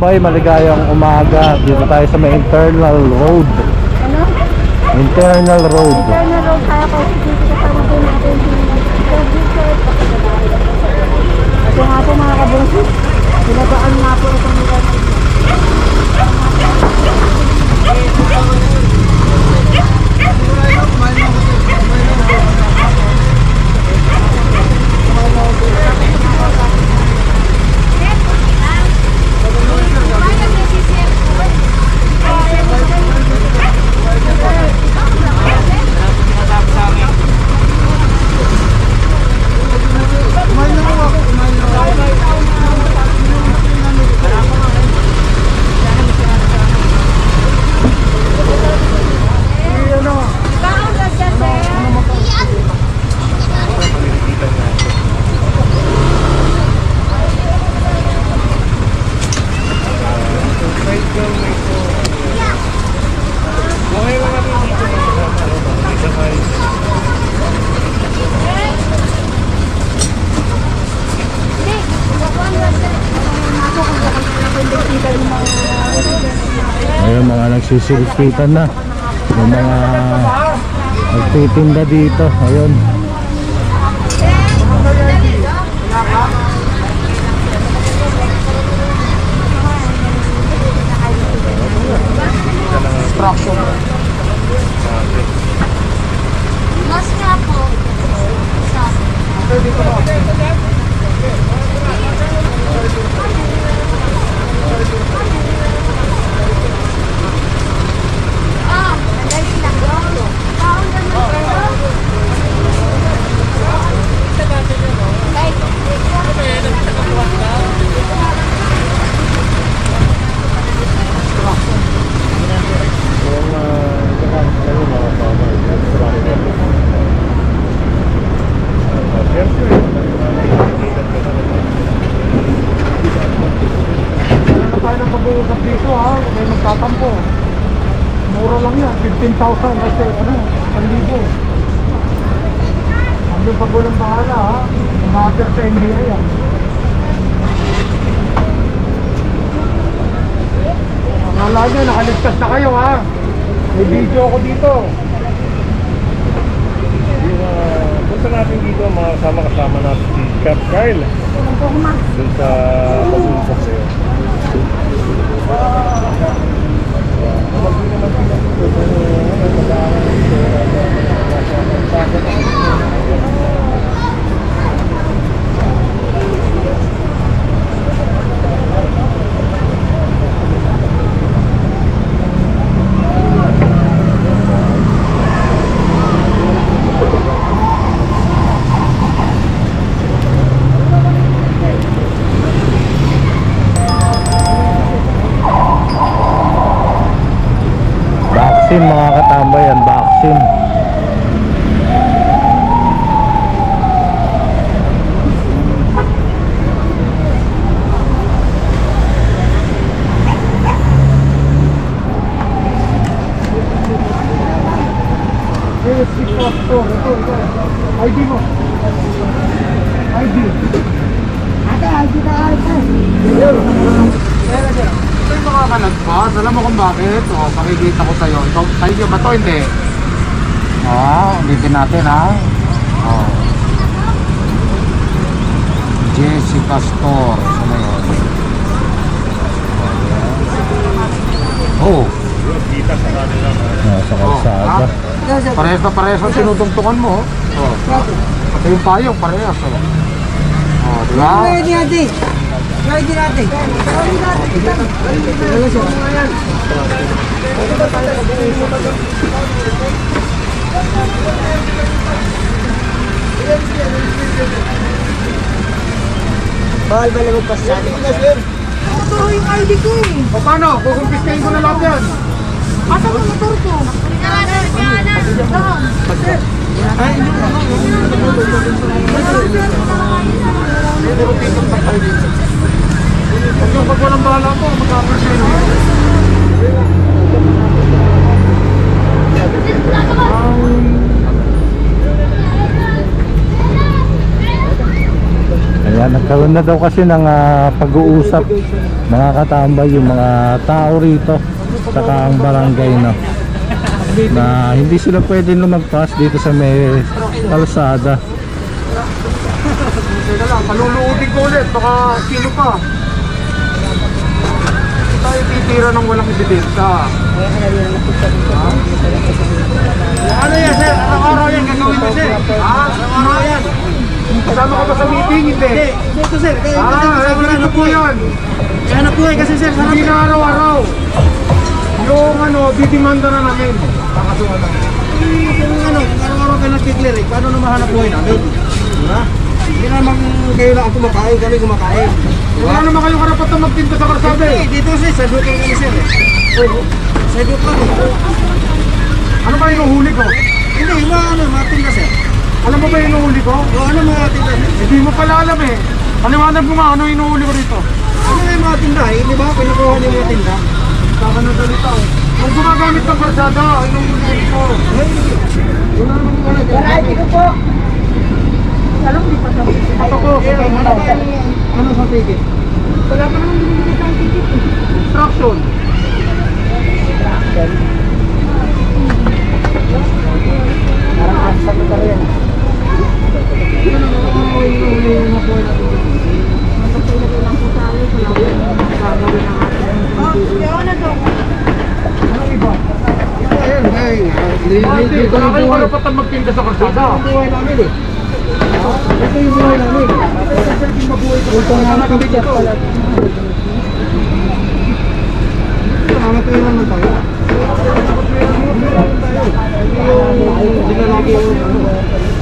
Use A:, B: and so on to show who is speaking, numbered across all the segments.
A: katambay, maligayang umaga. Dito tayo sa may internal road.
B: Ano?
A: Internal road.
B: Internal road, kaya ko dito sa pamagay natin ito nga po mga kabungsit, pinabaan nga po itong lugar.
A: Ayun, mga nagsisilpitan na. Yung mga nagtitinda dito. Ayun.
C: Instruction.
B: Mas nga po.
C: May magtatampo. Mura lang yan, 15,000 kasi ano, 1,000. Hanggang pag walang bahala ha, umater sa NBA yan. Akala nyo, nakaligtas na kayo ha. May video ako dito.
A: Punta natin dito, kasama natin si Cap Kyle. Doon sa pag-uusap sa'yo. Vaccine mga katambay, yan vaccine.
C: Ito. ID mo. ID.
B: Ate, ID ka ate.
C: Ito yung mga kanagpas. Alam mo kung bakit? O, pakikita ko sa'yo. Ito, sa'yo ba ito? Hindi. Ulitin natin ha. Jessica Store. Saan yun?
A: Kita sa kanila. Sa kalsada.
C: Parehas na parehas ang tinutungtungan mo. Pati yung payong parehas. Diba?
B: Ready natin. Ready natin. Bawal ba lumagpas sa atin? Ito yung ID ko eh.
C: O paano? Kukumpiskain ko na lahat yan.
B: Asa ko motor ko?
C: Pag walang bahala po, mag-appreciate mo.
D: Yan, nagkaroon na daw kasi ng pag-uusap mga katambay, yung mga tao rito saka ang barangay, no, na hindi sila pwede lumagpas dito sa may kalsada.
C: Teka lang, paluluudin ko ulit, baka sino pa. Hindi tayo titira ng walang ebidensya. Ano yan, sir? Araw-araw yan, gagawin mo, sir. Araw-araw yan. Kasama ka ba sa meeting? Hindi.
B: Dito sir,
C: Ano po yan?
B: kaya na po kasi sir,
C: Hindi na araw-araw. Yung didimanda na namin. Kakasuhan namin.
B: Kung araw-araw kayo nag-declare, paano na mahanap buhay namin? Diba? Hindi naman kayo lang kumakain, kami kumakain.
C: Wala naman kayong karapat na magtinda sa karsada eh.
B: Dito sir, sa dukang kami sir. Sa dukang.
C: Ano ba inuhuli ko?
B: Hindi, mga tinda sir.
C: Alam mo ba yung inuhuli ko?
B: Mga tinda sir?
C: Hindi mo pala alam eh. Paliwanag mo nga ano inuhuli ko rito.
B: Ano na yung mga tinda eh? Di ba? Pinukuha niyo yung mga tinda.
C: Saka na salita oh. Kung gumagamit ng karsada, inuhuli ko. Wala naman wala.
B: Variety ko po. Alam di pa sa
C: Ito ko.
B: Ano sa ticket? Wala pa naman binibigay sa ticket.
C: Instruction.
B: Parang asa ko pa rin.
C: Hindi, wala kayong karapat na magtinda sa karsada.
B: Buhay namin eh. Ito yung buhay namin. Ito nga na kami dyan pala. Mamatuin lang tayo. Sila lagi yung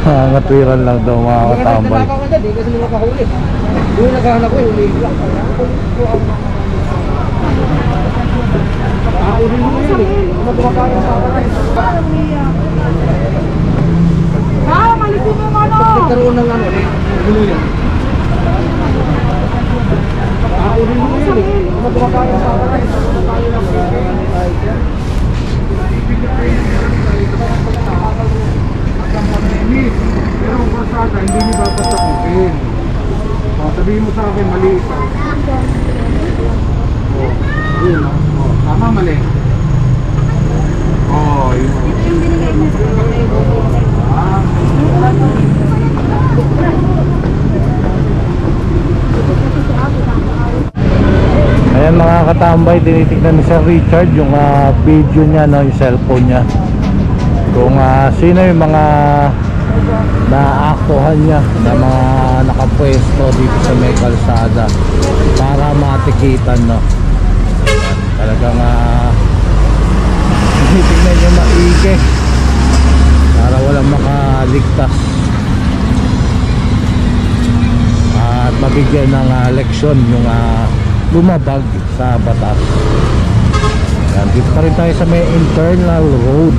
D: Ngatwiran lang daw mga katambay.
B: Nakakawin dyan, di kasi nila kahuli. Yung naghahanap ko, huli lang. Ako rin mo yun eh. Magkumakain sa akin.
E: Malisin mo yung ano!
B: Nagkaroon ng gulo yan. Ako rin mo yun eh. Magkumakain sa akin.
C: Pero ang karsada, hindi niyo dapat sakutin. Sabihin mo sa akin, mali ito. Yun tama, mali. Yun.
D: Ayan mga katambay, tinitignan ni Sir Richard yung video niya, no, yung cellphone niya, kung sino yung mga naaktuhan niya na mga nakapwesto dito sa may kalsada para matikitan, no. Ayan, talagang tinitignan niya maigi para walang makaligtas at mabigyan ng leksyon yung lumabag sa batas. Yan, dito pa rin tayo sa may internal road.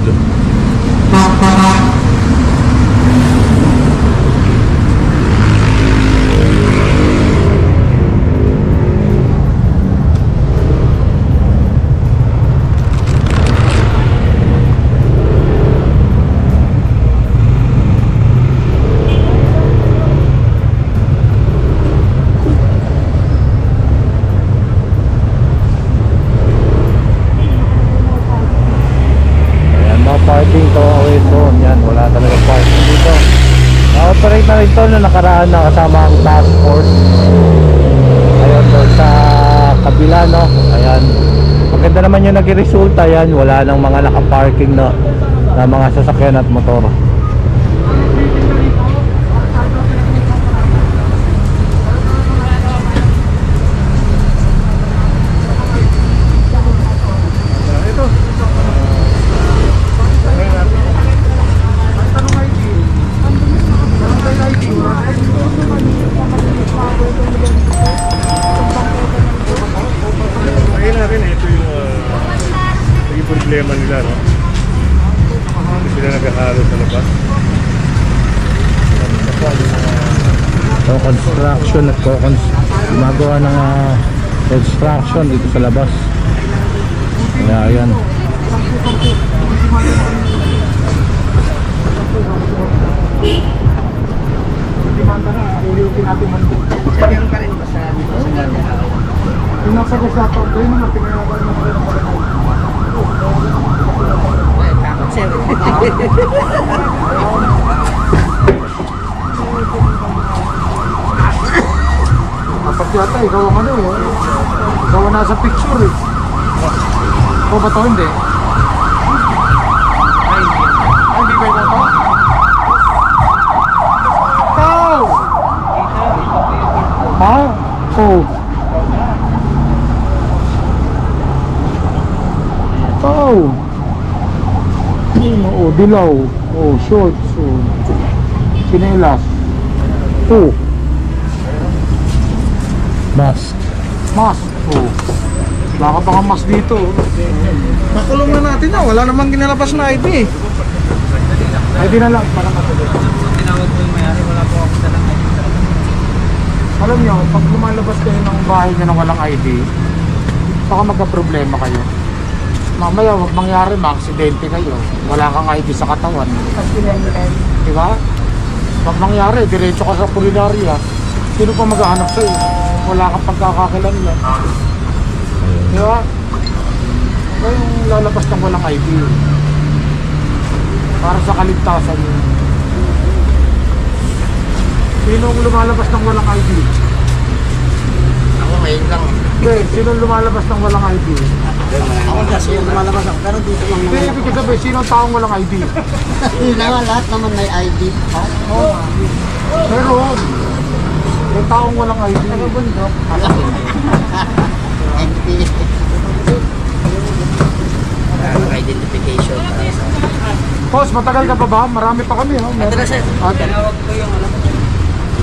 D: Parking to away zone. Yan, wala talaga parking dito. Na-operate na rin to na nakaraan na kasama ang task force. Ayun doon sa kabila, no. Ayan, maganda naman yung nag-resulta. Yan, wala nang mga nakaparking na mga sasakyan at motor.
A: Problema nila, no? Hindi sila naghahalo sa labas.
D: So construction at gumagawa ng construction dito sa labas. Kaya ayan.
C: Demanda na, ulitin natin man. Pinapag-usapan kayo naman, pinagawa naman kayo ng barangay. Dapat yata, ikaw ang ano eh. Ikaw ang nasa picture eh. Ikaw ba ito? Hindi. Hindi ba ito? Ikaw! Ha? Oh. Ikaw! Oh, dilaw. Oh, shorts. Oh. Sinelas. Oh.
D: Mask.
C: Mask. Oh. Wala ka pa nga mask dito.
B: Pakulong na natin na, wala namang kinalabas na ID.
C: Ay, di na lang. Para matuloy.
B: Tinawag ko yung mayari, wala po ako dalang ID.
C: Alam nyo, pag lumalabas kayo ng bahay nyo na walang ID, baka magka-problema kayo. Mamaya, huwag mangyari, ma-aksidente kayo. Wala kang ID sa katawan. Diba? Pag mangyari, diretso ka sa kulinarya. Sino pa maghahanap sa'yo? Wala kang pagkakakilanlan. Diba? Kaya yung lalabas ng walang ID. Para sa kaligtasan nyo. Sino ang lumalabas ng walang ID?
B: Ako ngayon lang.
C: Hindi, sino ang lumalabas ng walang ID?
B: Ako kasi yung lumalabas ako, pero dito lang
C: Hindi, ibig sabihin, sino ang taong walang ID?
B: Hindi naman, lahat naman may ID.
C: Oo. Pero, yung taong walang ID.
B: Nagabundok. Identification.
C: Boss, matagal ka pa ba? Marami pa kami. Oh.
B: Ito na sir, tinawag ko yung alam.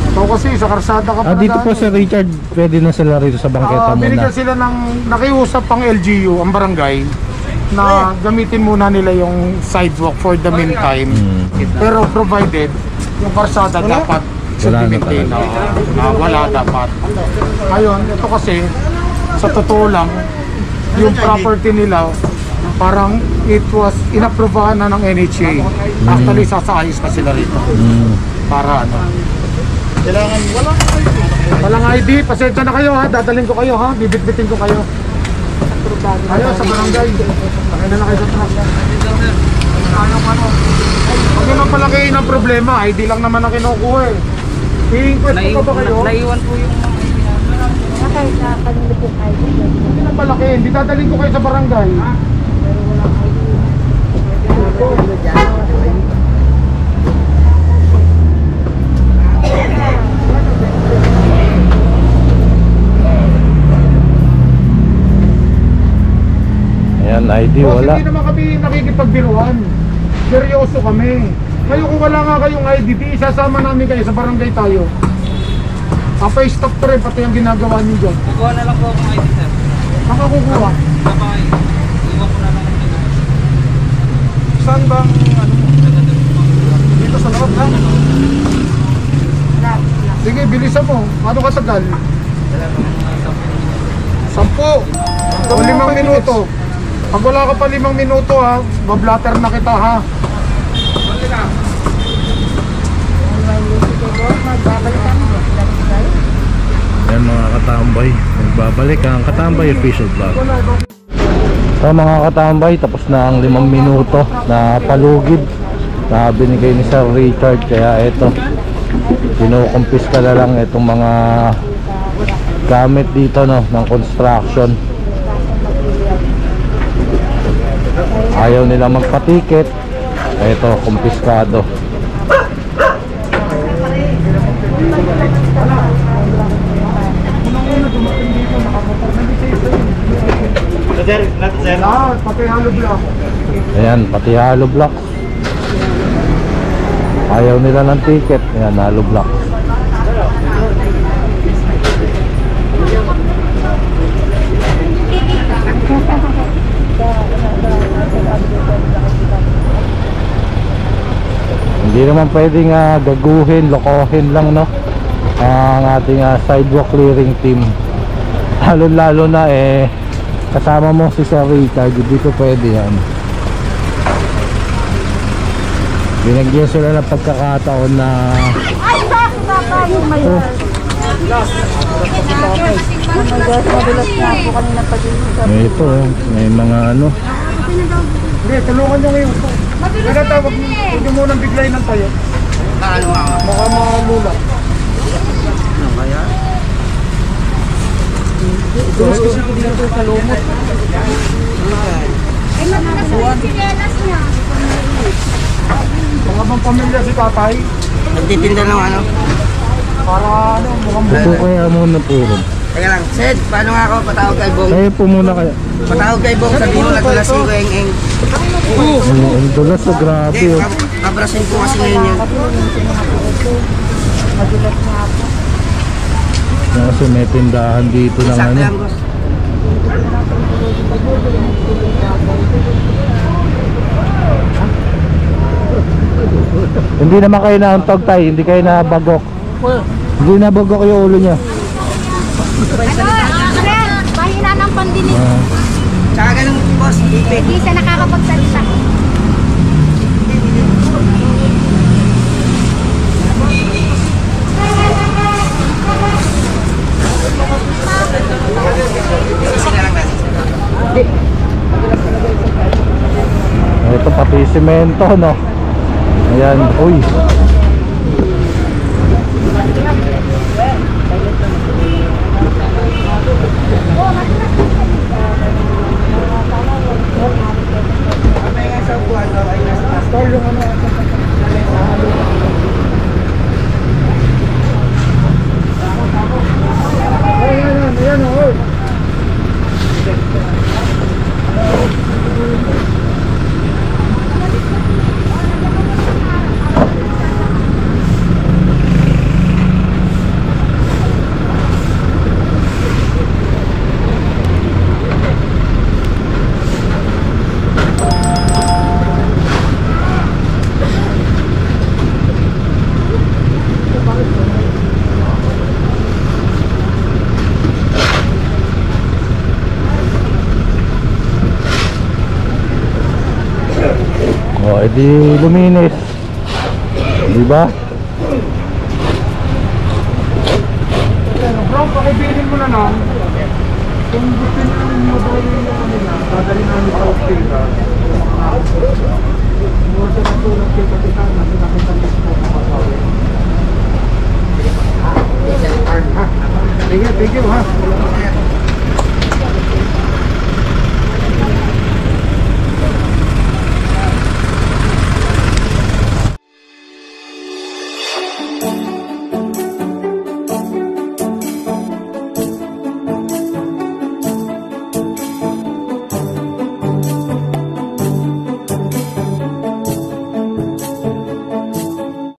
C: Ito kasi, sa karsada ka pa.
D: Dito po Sir Richard, pwede na sila rito sa bangketa muna.
C: Binigyan sila ng, nakiusap pang LGU, ang barangay, na gamitin muna nila yung sidewalk for the meantime. Pero provided, yung karsada dapat
D: Wala na
C: maintain.
D: talaga.
C: Wala dapat. Ngayon, ito kasi, sa totoo lang, yung property nila, parang it was inapprovahan na ng NHA. Actually, sasaayos na sila rito. Para ano.
B: Kailangan
C: Walang ID, pasensya na kayo ha, dadaling ko kayo ha, bibitbitin ko kayo. Ayaw sa barangay. Sakay na kayo sa truck. Ayaw ano. Pag naman pala kayo ng problema, ID lang naman ang kinukuha eh. I-inquest ko pa ba kayo?
B: Naiwan po yung mga ID namin.
E: Kahit na kanina po kayo.
C: Hindi na pala kayo, hindi dadaling ko kayo sa barangay.
D: Ayan, ID wala.
C: Hindi naman kami nakikipagbiruan. Seryoso kami. Ngayon kung wala nga kayong ID, di isasama namin kayo sa barangay tayo. Apa-stop ko rin pati ang ginagawa niyo dyan.
B: Kukuha na lang po akong ID sir.
C: Makakukuha.
B: Kapag iwan ko na lang ang ID.
C: Saan bang ano? Dito sa loob lang. Sige, bilisan mo. Ano katagal? 10 o 5 minuto. Pag wala ka pa 5 minuto ha, bablatter na kita ha.
D: Ayan mga katambay, magbabalik ang Katambay Official Vlog. So mga katambay, tapos na ang 5 minuto na palugid na binigay ni Sir Richard. Kaya ito, kinukumpiska na lang itong mga gamit dito no, ng construction. Ayaw nila magpa-ticket. Ito, kumpiskado.
C: Pati hollow block.
D: Ayan, pati hollow block. Ayaw nila ng ticket. Ayan, hollow block. Hindi naman pwedeng gaguhin, lokohin lang no ang ating sidewalk clearing team. Lalo na kasama mo si Sir Richard, hindi ko pwede yan. Binigyan sila ng pagkakataon na
E: Ay, bakit na kayo may
D: Ito, may mga ano.
C: Hindi, tulungan nyo ngayon. Nagatawag nyo, huwag nyo munang biglayin ng tayo. Baka malula.
B: Ano kaya?
C: Dulas kasi ko dito sa lumot.
E: Ay, matigas na yung sinelas niya.
C: Baka bang pamilya si tatay.
B: Nagtitinda ng ano?
C: Para ano, mukhang
D: Ito kaya muna puro.
B: Teka lang, Sed, paano nga ako patawag kay Bong?
D: Kayo po muna kaya.
B: Patawag kay Bong, sabihin mo natulasin ko eng.
D: Ang dulas so grabe
B: Hindi,
D: oh.
B: kabrasin ko kasi ngayon yan.
D: Kasi may tindahan dito ng
B: Sakto
D: ano.
B: yan, boss.
D: Hindi naman kayo nauntog tay, hindi kayo nabagok. Hindi nabagok yung ulo niya.
E: Ano? Sir, mahina ng pandinig.
B: Tsaka ganun, boss, ipit.
E: Hindi siya nakakapagsalita.
B: Kasi na lang natin.
D: Ito pati semento no. Ayan, uy.
C: Ayan, oh.
D: Oh, edi luminis. Di ba?
C: Bro, pakibilin mo na lang. Kung gusto nyo yung model yung kanila, dadali namin sa Ortega. Ortega na po ng Ortega na nakita niyo po ng kasawi. Sige, thank you ha.